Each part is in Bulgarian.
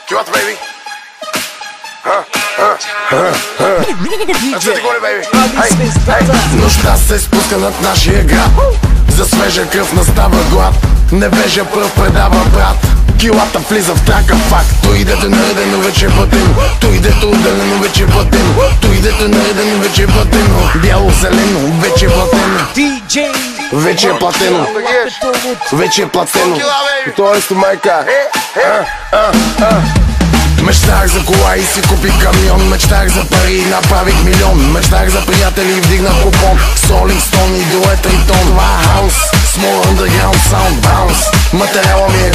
Килата, бейби. Ръцете горе, бейби. Нощта се спуска над нашия град. За свежа кръв настава глад. Невежа пръв предава брат. Килата влиза в трака факт. Той дето наредено вече е платено. Той дето отделено вече е платено. Той дето наредено вече е платено. Бяло-зелено вече е платено. Вече е платено. Вече е платено. Тоест, майка. Мечтах за кола и си купих камион. Мечтах за пари и направих милион. Мечтах за приятели и вдигнах купон. Солинг Стоун и дует ритон. Това хаус, small underground sound bounce. Материала ми е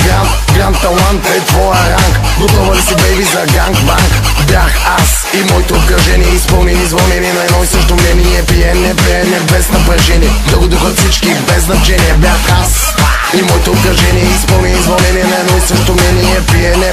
гранд талант е твоя ранг. Готова ли си, бейби, за ганг-банг? Бях аз и моето обкръжение, изпълнени с вълнение на едно и също мнение. Пиене без напрежение, да го духат всички без значение. Бях аз и моето обкръжение, изпълнени с вълнение на едно и също мнение. Пиене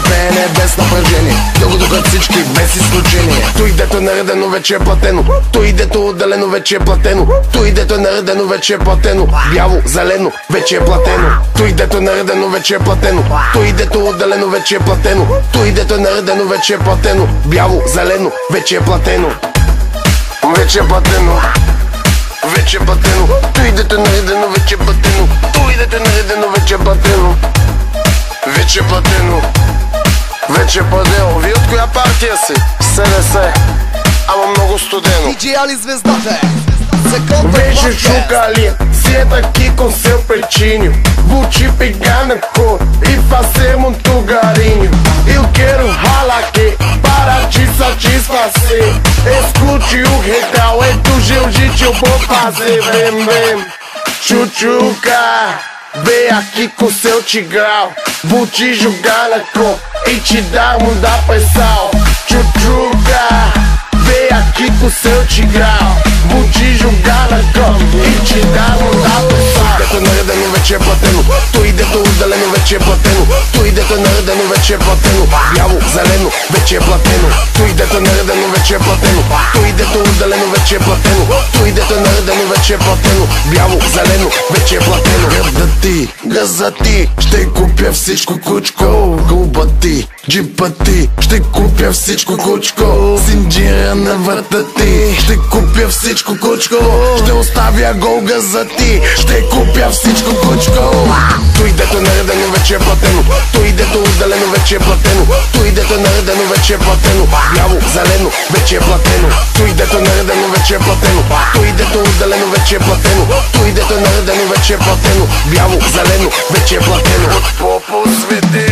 без напрежение, да го духат всички без изключение. Той дето е наредено вече е платено. Той дето отделено вече е платено. Той дето е наредено вече е платено. Бяло, зелено вече е платено. Той дето е наредено вече е платено. Той дето отделено вече е платено. Той дето е наредено вече е платено. Бяло, зелено вече е платено. Вече е платено. Вече е платено. Той дето е наредено вече е платено. Той дето е наредено вече е платено. Вече е платено. Вече е платено. Вие от коя партия си? СДС. Ама много студено. DJ Ali звездата е. Vejo Jugali, senta aqui com seu peitinho. Vou te pegar na cor e fazer muito carinho. Eu quero ralar aqui para te satisfazer. Escute o regal, é do jiu-jitsu eu vou fazer. Vem, Chuchuca, vem aqui com seu tigrão. Vou te jogar na cor e te dar muita pressão. Chuchuca, vem aqui com seu tigrão. Vou te jogar na cama e te dar muita pressão. Дето наредено вече е платено. Той дето отделено вече е платено. Той дето наредено вече е платено. Бяло, зелено вече е платено. Той дето наредено вече е платено. Той дето отделено вече е платено. Той дето наредено вече е платено. Бяло, зелено вече е платено. Газа ти, ще купя всичко кучко. Губа ти, джипа ти, ще купя всичко кучко. Синджира на врата ти, ще купя всичко кучко. Ще оставя гол газа ти, ще купя всичко кучко. Той дето наредено вече е платено. Той дето отделено вече е платено. Той дето наредено вече е платено. Бяло, зелено вече е платено. Той дето наредено вече е платено. Той дето отделено вече е платено. Той дето наредено вече е платено. Бяло, зелено вече е платено. От по-посвети